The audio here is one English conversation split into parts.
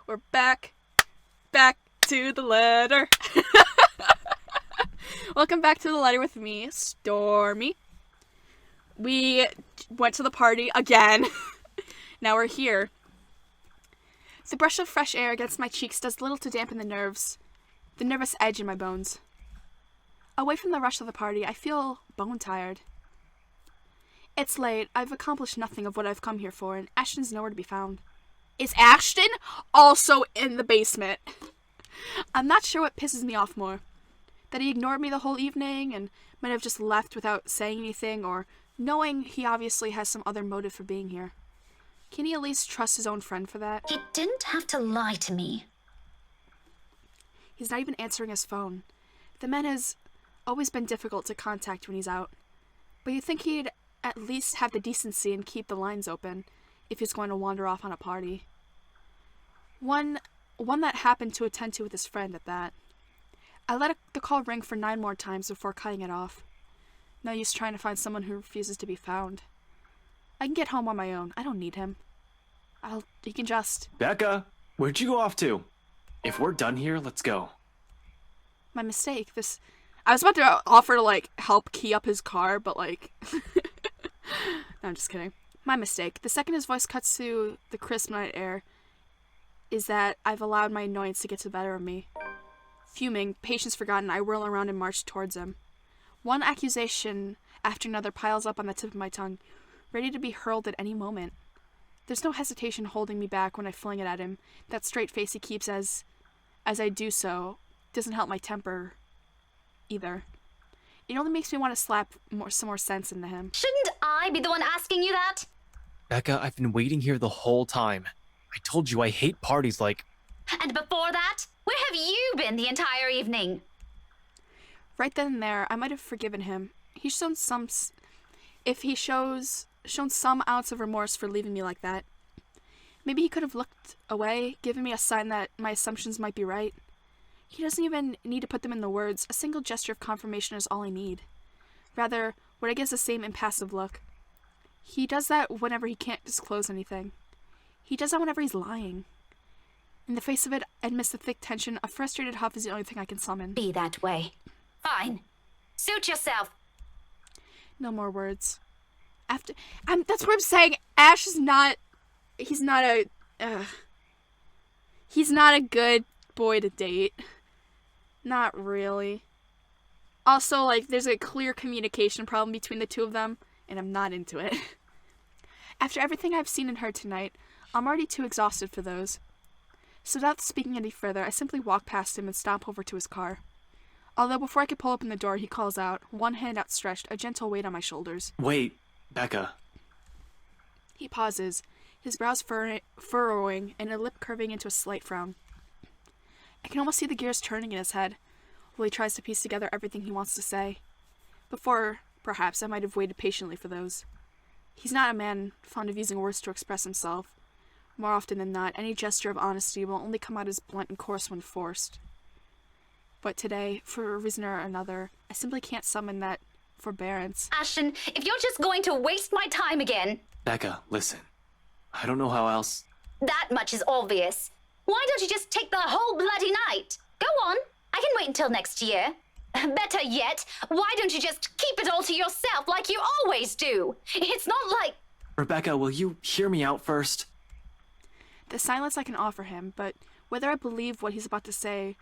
We're back to the letter. Welcome back to the letter with me, Stormy. We went to the party again. Now we're here. The brush of fresh air against my cheeks does little to dampen the nervous edge in my bones. Away from the rush of the party, I feel bone-tired. It's late. I've accomplished nothing of what I've come here for, and Ashton's nowhere to be found. Is Ashton also in the basement? I'm not sure what pisses me off more. That he ignored me the whole evening and might have just left without saying anything, or knowing he obviously has some other motive for being here. Can he at least trust his own friend for that? You didn't have to lie to me. He's not even answering his phone. The man has always been difficult to contact when he's out. But you'd think he'd at least have the decency and keep the lines open if he's going to wander off on a party. One that happened to attend to with his friend at that. I let the call ring for 9 more times before cutting it off. No use trying to find someone who refuses to be found. I can get home on my own. I don't need him. He can just... Becca, where'd you go off to? If we're done here, let's go. My mistake. I was about to offer to, help key up his car, but, No, I'm just kidding. My mistake. The second his voice cuts through the crisp night air is that I've allowed my annoyance to get the better of me. Fuming, patience forgotten, I whirl around and march towards him. One accusation after another piles up on the tip of my tongue, ready to be hurled at any moment. There's no hesitation holding me back when I fling it at him. That straight face he keeps as I do so doesn't help my temper either. It only makes me want to slap some more sense into him. Shouldn't I be the one asking you that? Becca, I've been waiting here the whole time. I told you I hate parties like... And before that, where have you been the entire evening? Right then and there, I might have forgiven him. He's shown some ounce of remorse for leaving me like that. Maybe he could have looked away, given me a sign that my assumptions might be right. He doesn't even need to put them in the words. A single gesture of confirmation is all I need. Rather, what I get is the same impassive look. He does that whenever he can't disclose anything. He does that whenever he's lying. In the face of it, amidst the thick tension, a frustrated huff is the only thing I can summon. Be that way. Fine. Suit yourself. No more words. That's what I'm saying. Ash is not... He's not a good boy to date. Not really. Also, there's a clear communication problem between the two of them, and I'm not into it. After everything I've seen and heard tonight, I'm already too exhausted for those. So without speaking any further, I simply walk past him and stomp over to his car. Although before I could pull open the door, he calls out, one hand outstretched, a gentle weight on my shoulders. Wait, Becca. He pauses, his brows furrowing and a lip curving into a slight frown. I can almost see the gears turning in his head, while he tries to piece together everything he wants to say. Before, perhaps, I might have waited patiently for those. He's not a man fond of using words to express himself. More often than not, any gesture of honesty will only come out as blunt and coarse when forced. But today, for a reason or another, I simply can't summon that forbearance. Ashton, if you're just going to waste my time again... Becca, listen. I don't know how else... That much is obvious. Why don't you just take the whole bloody night? Go on. I can wait until next year. Better yet, why don't you just keep it all to yourself like you always do? It's not like... Rebecca, will you hear me out first? The silence I can offer him, but whether I believe what he's about to say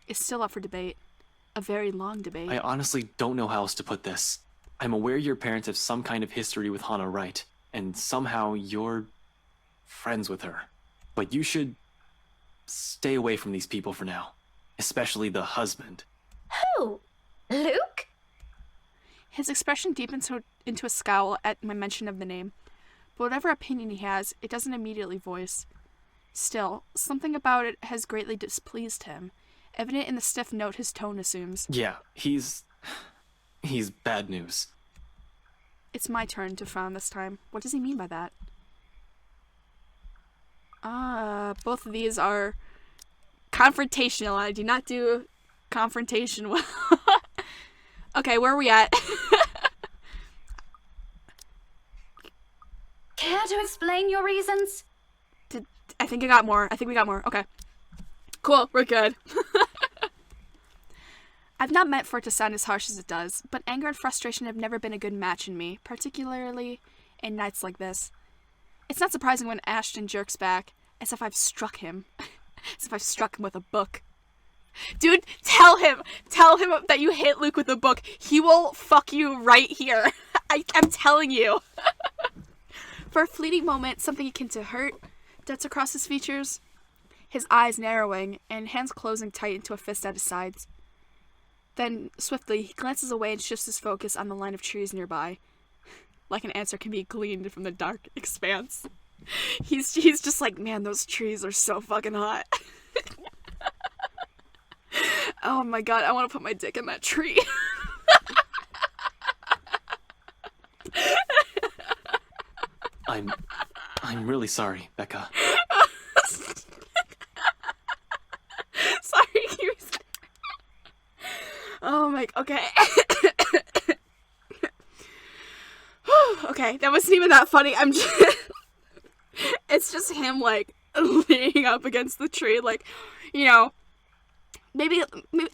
is still up for debate. A very long debate. I honestly don't know how else to put this. I'm aware your parents have some kind of history with Hannah Wright, and somehow you're friends with her. But you should stay away from these people for now. Especially the husband. Who? Luke? His expression deepens into a scowl at my mention of the name. But whatever opinion he has, it doesn't immediately voice. Still, something about it has greatly displeased him, evident in the stiff note his tone assumes. Yeah, he's bad news. It's my turn to frown this time. What does he mean by that? Both of these are confrontational. I do not do confrontation well. Okay, where are we at? Care to explain your reasons? I think I got more. I think we got more. Okay. Cool. We're good. I've not meant for it to sound as harsh as it does, but anger and frustration have never been a good match in me, particularly in nights like this. It's not surprising when Ashton jerks back, as if I've struck him. As if I've struck him with a book. Dude, tell him that you hit Luke with a book. He will fuck you right here. I'm telling you. For a fleeting moment, something akin to hurt darts across his features, his eyes narrowing and hands closing tight into a fist at his sides. Then, swiftly, he glances away and shifts his focus on the line of trees nearby. Like an answer can be gleaned from the dark expanse. He's just like, man, those trees are so fucking hot. Oh my god, I want to put my dick in that tree. I'm really sorry, Becca. Sorry, oh my, okay. Okay, that wasn't even that funny. It's just him, like, leaning up against the tree, like, you know, maybe I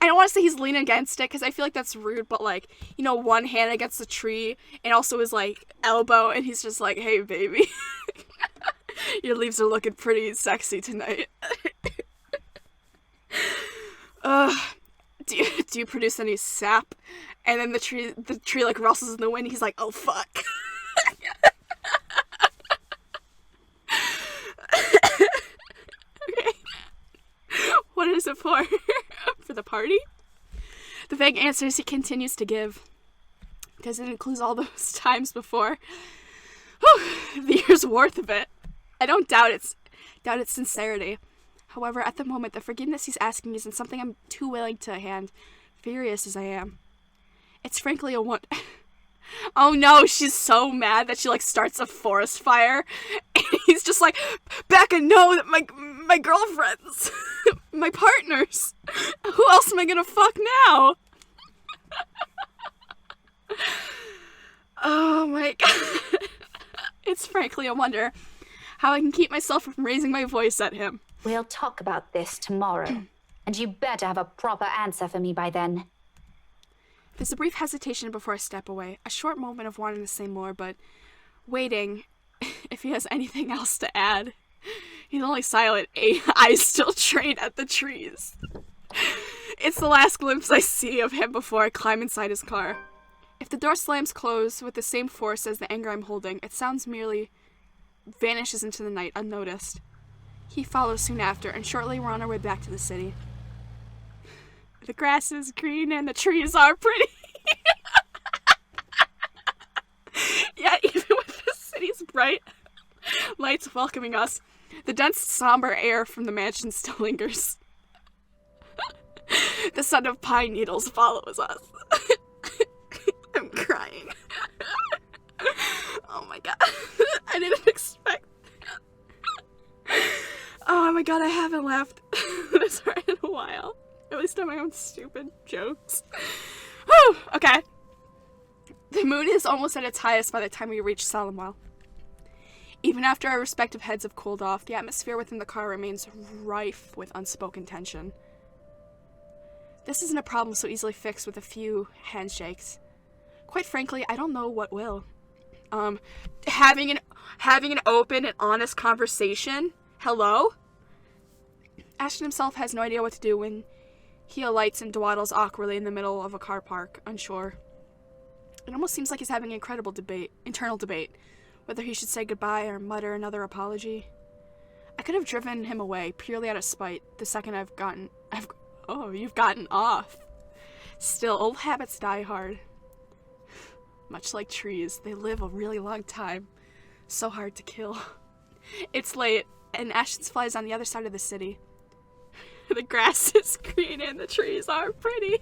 don't want to say he's leaning against it, because I feel like that's rude, but, like, you know, one hand against the tree, and also his, like, elbow, and he's just like, hey, baby, your leaves are looking pretty sexy tonight. Do you produce any sap? And then the tree like rustles in the wind. He's like, oh fuck. Okay. What is it for? For the party? The vague answers he continues to give, because it includes all those times before. Whew, the year's worth of it. I don't doubt its sincerity. However, at the moment, the forgiveness he's asking isn't something I'm too willing to hand, furious as I am. It's frankly a one. Oh no, she's so mad that she, like, starts a forest fire. And he's just like, Becca, no, that my girlfriends, my partners. Who else am I gonna fuck now? Oh my god. It's frankly a wonder how I can keep myself from raising my voice at him. We'll talk about this tomorrow, and you better have a proper answer for me by then. There's a brief hesitation before I step away, a short moment of wanting to say more, but waiting if he has anything else to add. He's only silent, eyes still trained at the trees. It's the last glimpse I see of him before I climb inside his car. If the door slams closed with the same force as the anger I'm holding, it sounds merely vanishes into the night unnoticed. He follows soon after, and shortly we're on our way back to the city. The grass is green and the trees are pretty. Yeah, even with the city's bright lights welcoming us, the dense, somber air from the mansion still lingers. The scent of pine needles follows us. I'm crying. Oh my god. I didn't expect that. Oh my god, I haven't laughed this hard in a while. At least at my own stupid jokes. Whew, okay. The moon is almost at its highest by the time we reach Salamwell. Even after our respective heads have cooled off, the atmosphere within the car remains rife with unspoken tension. This isn't a problem so easily fixed with a few handshakes. Quite frankly, I don't know what will. Having an open and honest conversation? Hello? Ashton himself has no idea what to do when he alights and dawdles awkwardly in the middle of a car park, unsure. It almost seems like he's having an internal debate, whether he should say goodbye or mutter another apology. I could have driven him away purely out of spite the second you've gotten off. Still, old habits die hard. Much like trees, they live a really long time. So hard to kill. It's late, and Ashton's flies on the other side of the city. The grass is green and the trees are pretty.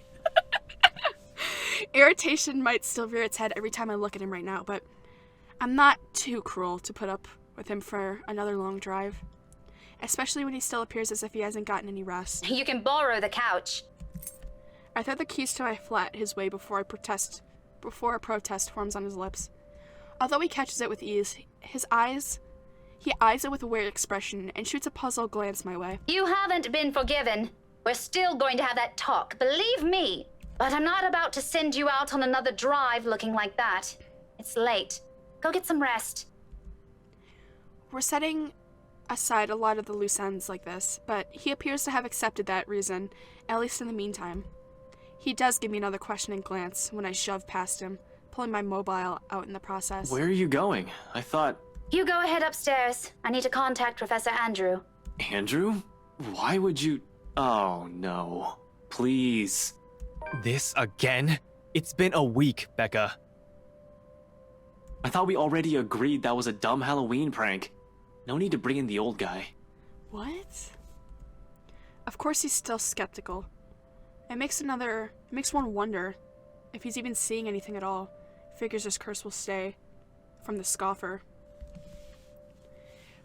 Irritation might still rear its head every time I look at him right now, but I'm not too cruel to put up with him for another long drive. Especially when he still appears as if he hasn't gotten any rest. You can borrow the couch. I throw the keys to my flat his way before a protest forms on his lips. Although he catches it with ease, his eyes He eyes it with a weird expression and shoots a puzzled glance my way. You haven't been forgiven. We're still going to have that talk, believe me. But I'm not about to send you out on another drive looking like that. It's late. Go get some rest. We're setting aside a lot of the loose ends like this, but he appears to have accepted that reason, at least in the meantime. He does give me another questioning glance when I shove past him, pulling my mobile out in the process. Where are you going? I thought... You go ahead upstairs. I need to contact Professor Andrew. Andrew? Why would you... Oh, no. Please. This again? It's been a week, Becca. I thought we already agreed that was a dumb Halloween prank. No need to bring in the old guy. What? Of course he's still skeptical. It makes one wonder if he's even seeing anything at all. Figures his curse will stay from the scoffer.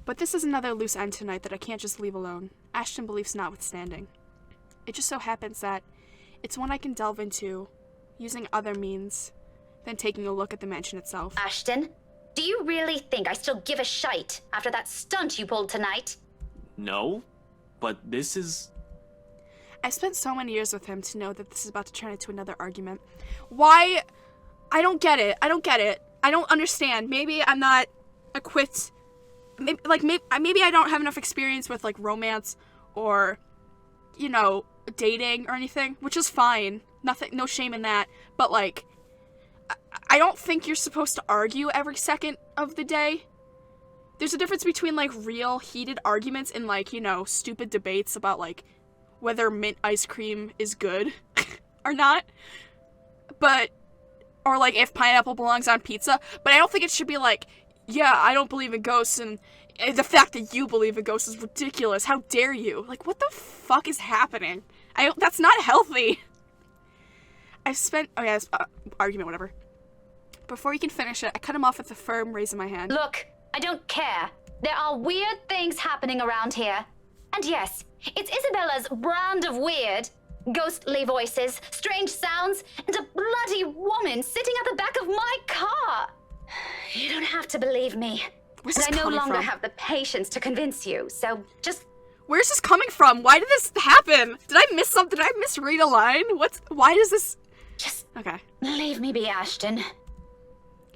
But this is another loose end tonight that I can't just leave alone, Ashton beliefs notwithstanding. It just so happens that it's one I can delve into using other means than taking a look at the mansion itself. Ashton, do you really think I still give a shite after that stunt you pulled tonight? No, but this is... I've spent so many years with him to know that this is about to turn into another argument. Why? I don't get it. I don't understand. Maybe I'm not equipped. Maybe I don't have enough experience with, like, romance or, you know, dating or anything, which is fine. No shame in that. But, like, I don't think you're supposed to argue every second of the day. There's a difference between, like, real heated arguments and, like, you know, stupid debates about, like, whether mint ice cream is good or not. Or, like, if pineapple belongs on pizza. But I don't think it should be like, yeah, I don't believe in ghosts, and the fact that you believe in ghosts is ridiculous. How dare you? Like, what the fuck is happening? That's not healthy. Argument, whatever. Before he can finish it, I cut him off with a firm raise of my hand. Look, I don't care. There are weird things happening around here. And yes, it's Isabella's brand of weird. Ghostly voices, strange sounds, and a bloody woman sitting at the back of my car. You don't have to believe me. Where's But this I no coming longer from? have the patience to convince you, so just... Where's this coming from? Why did this happen? Did I miss something? Did I misread a line? Why does this... Just Okay. leave me be, Ashton.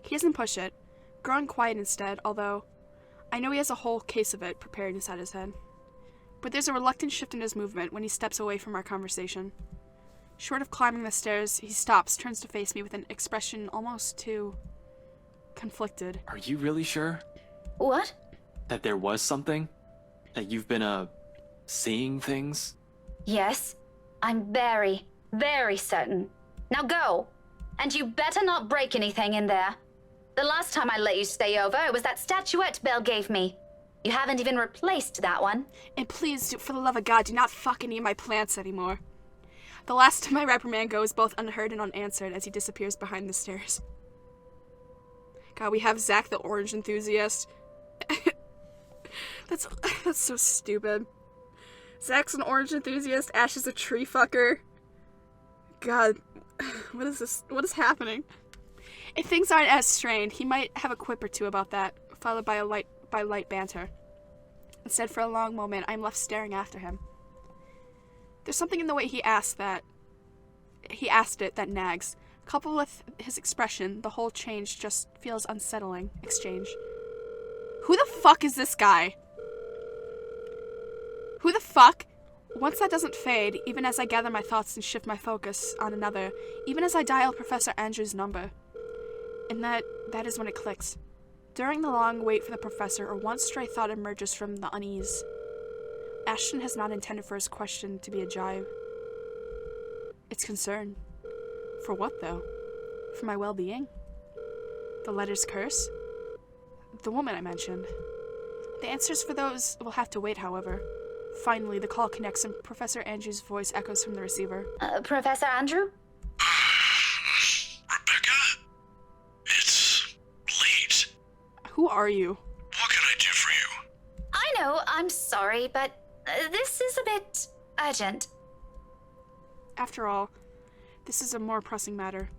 He doesn't push it, growing quiet instead, although I know he has a whole case of it prepared inside his head. But there's a reluctant shift in his movement when he steps away from our conversation. Short of climbing the stairs, he stops, turns to face me with an expression almost too conflicted. Are you really sure What? that there was something? That you've been, seeing things? Yes, I'm very, very certain. Now go. And you better not break anything in there. The last time I let you stay over, it was that statuette Belle gave me. You haven't even replaced that one. And please, for the love of God, do not fuck any of my plants anymore. The last of my reprimand goes both unheard and unanswered as he disappears behind the stairs. God, we have Zach the orange enthusiast. That's so stupid. Zach's an orange enthusiast, Ash is a tree fucker. God, what is this? What is happening? If things aren't as strained, he might have a quip or two about that, followed by light banter. Instead, for a long moment, I'm left staring after him. There's something in the way he asked it that nags. Coupled with his expression, the whole change just feels unsettling. Exchange. Who the fuck is this guy? Who the fuck? Once that doesn't fade, even as I gather my thoughts and shift my focus on another, even as I dial Professor Andrew's number. And that is when it clicks. During the long wait for the professor, one stray thought emerges from the unease. Ashton has not intended for his question to be a jibe. It's concern. For what, though? For my well-being? The letter's curse? The woman I mentioned? The answers for those will have to wait, however. Finally, the call connects and Professor Andrew's voice echoes from the receiver. Professor Andrew? Rebecca? It's late. Who are you? What can I do for you? I know, I'm sorry, but this is a bit urgent. After all, this is a more pressing matter.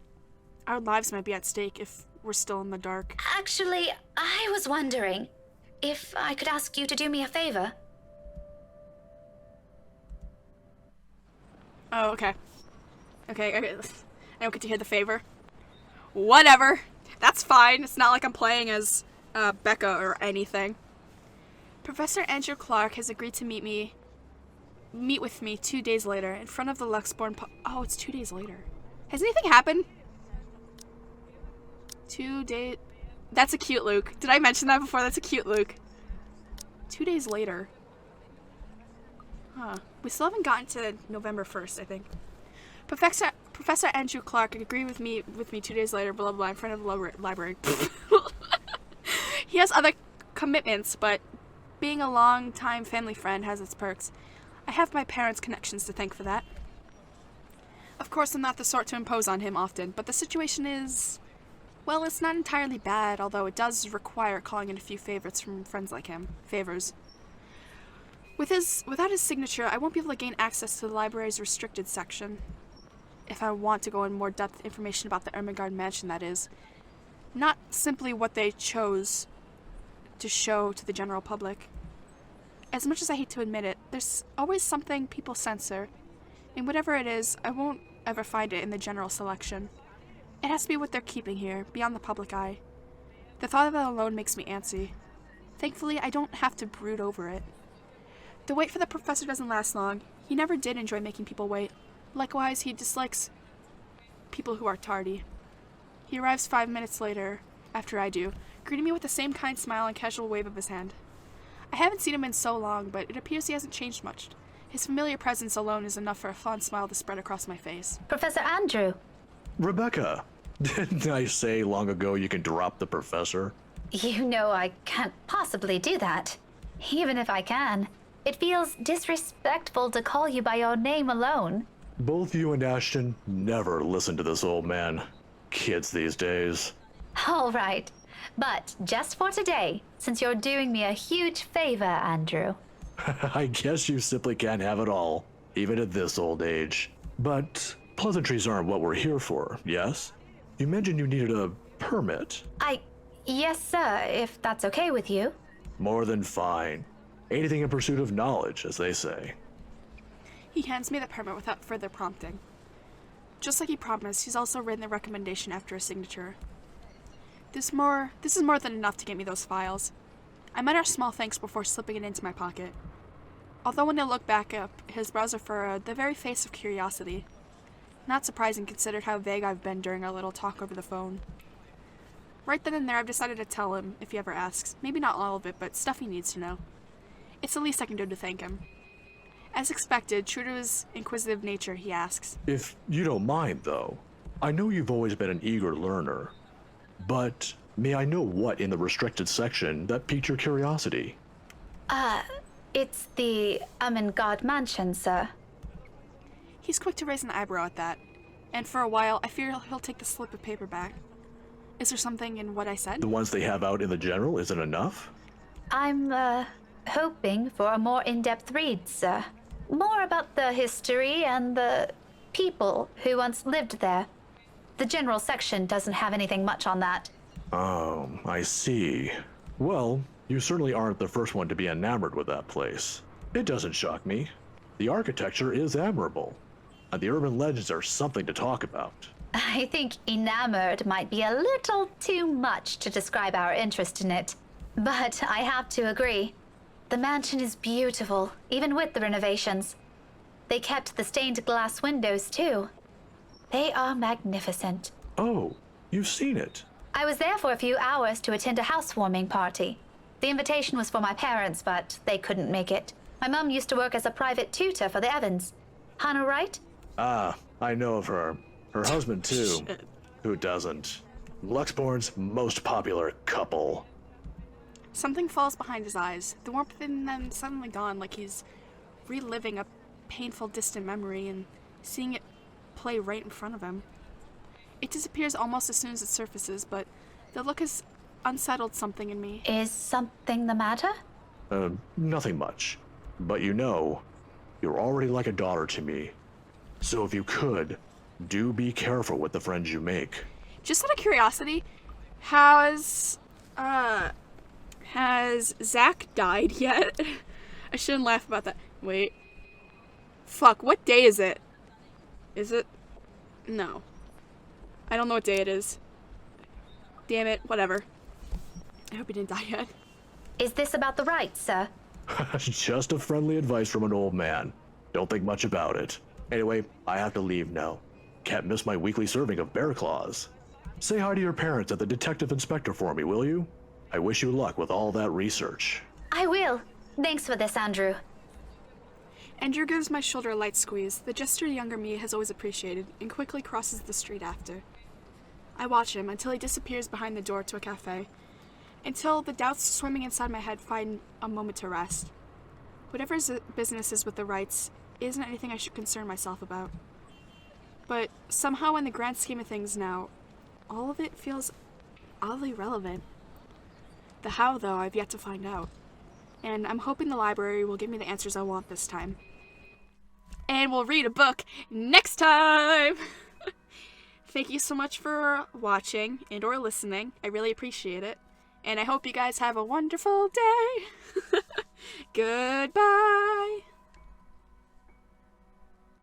Our lives might be at stake if we're still in the dark. Actually, I was wondering, if I could ask you to do me a favor. Oh, okay. Okay. I don't get to hear the favor. Whatever. That's fine. It's not like I'm playing as Becca or anything. Professor Andrew Clark has agreed to meet with me 2 days later in front of the Luxborn. Oh, it's 2 days later. Has anything happened? 2 days. That's a cute Luke. Did I mention that before? That's a cute Luke. 2 days later. Huh. We still haven't gotten to November 1st, I think. Professor Andrew Clark agreed with me 2 days later, blah, blah, blah, in front of the library. He has other commitments, but being a long-time family friend has its perks. I have my parents' connections to thank for that. Of course, I'm not the sort to impose on him often, but the situation is... well, it's not entirely bad, although it does require calling in a few favors from friends like him. Favors. Without his signature, I won't be able to gain access to the library's restricted section. If I want to go in more depth information about the Ermengarde mansion, that is. Not simply what they chose to show to the general public. As much as I hate to admit it, there's always something people censor, and whatever it is, I won't ever find it in the general selection. It has to be what they're keeping here, beyond the public eye. The thought of it alone makes me antsy. Thankfully, I don't have to brood over it. The wait for the professor doesn't last long. He never did enjoy making people wait. Likewise, he dislikes people who are tardy. He arrives 5 minutes later, after I do, greeting me with the same kind smile and casual wave of his hand. I haven't seen him in so long, but it appears he hasn't changed much. His familiar presence alone is enough for a fond smile to spread across my face. Professor Andrew. Rebecca, didn't I say long ago you can drop the professor? You know I can't possibly do that. Even if I can, it feels disrespectful to call you by your name alone. Both you and Ashton never listen to this old man. Kids these days. All right, but just for today, since you're doing me a huge favor, Andrew. I guess you simply can't have it all, even at this old age. But pleasantries aren't what we're here for, yes? You mentioned you needed a permit. Yes, sir, if that's okay with you. More than fine. Anything in pursuit of knowledge, as they say. He hands me the permit without further prompting. Just like he promised, he's also written the recommendation after a signature. This is more than enough to get me those files. I mutter small thanks before slipping it into my pocket. Although when I look back up, his brows are furrowed, the very face of curiosity. Not surprising considered how vague I've been during our little talk over the phone. Right then and there, I've decided to tell him, if he ever asks. Maybe not all of it, but stuff he needs to know. It's the least I can do to thank him. As expected, true to his inquisitive nature, he asks. If you don't mind, though, I know you've always been an eager learner, but may I know what in the restricted section that piqued your curiosity? It's the Ermengarde mansion, sir. He's quick to raise an eyebrow at that, and for a while, I fear he'll take the slip of paper back. Is there something in what I said? The ones they have out in the general isn't enough? I'm, hoping for a more in-depth read, sir. More about the history and the people who once lived there. The general section doesn't have anything much on that. Oh, I see. Well, you certainly aren't the first one to be enamored with that place. It doesn't shock me. The architecture is admirable, and the urban legends are something to talk about. I think enamored might be a little too much to describe our interest in it. But I have to agree. The mansion is beautiful, even with the renovations. They kept the stained glass windows, too. They are magnificent. Oh, you've seen it. I was there for a few hours to attend a housewarming party. The invitation was for my parents, but they couldn't make it. My mum used to work as a private tutor for the Evans. Hannah Wright? Ah, I know of her. Her husband, too. Who doesn't? Luxborn's most popular couple. Something falls behind his eyes, the warmth in them suddenly gone, like he's reliving a painful, distant memory and seeing it play right in front of him. It disappears almost as soon as it surfaces, but the look has unsettled something in me. Is something the matter? Nothing much. But you know, you're already like a daughter to me. So if you could, do be careful with the friends you make. Just out of curiosity, has Has Zach died yet? I shouldn't laugh about that. Wait. Fuck, what day is it? Is it? No. I don't know what day it is. Damn it, whatever. I hope he didn't die yet. Is this about the rights, sir? Just a friendly advice from an old man. Don't think much about it. Anyway, I have to leave now. Can't miss my weekly serving of bear claws. Say hi to your parents at the detective inspector for me, will you? I wish you luck with all that research. I will. Thanks for this, Andrew. Andrew gives my shoulder a light squeeze, the gesture younger me has always appreciated, and quickly crosses the street after. I watch him until he disappears behind the door to a cafe, until the doubts swimming inside my head find a moment to rest. Whatever his business is with the rights isn't anything I should concern myself about. But somehow in the grand scheme of things now, all of it feels oddly relevant. The how, though, I've yet to find out. And I'm hoping the library will give me the answers I want this time. And we'll read a book next time! Thank you so much for watching and or listening. I really appreciate it. And I hope you guys have a wonderful day. Goodbye.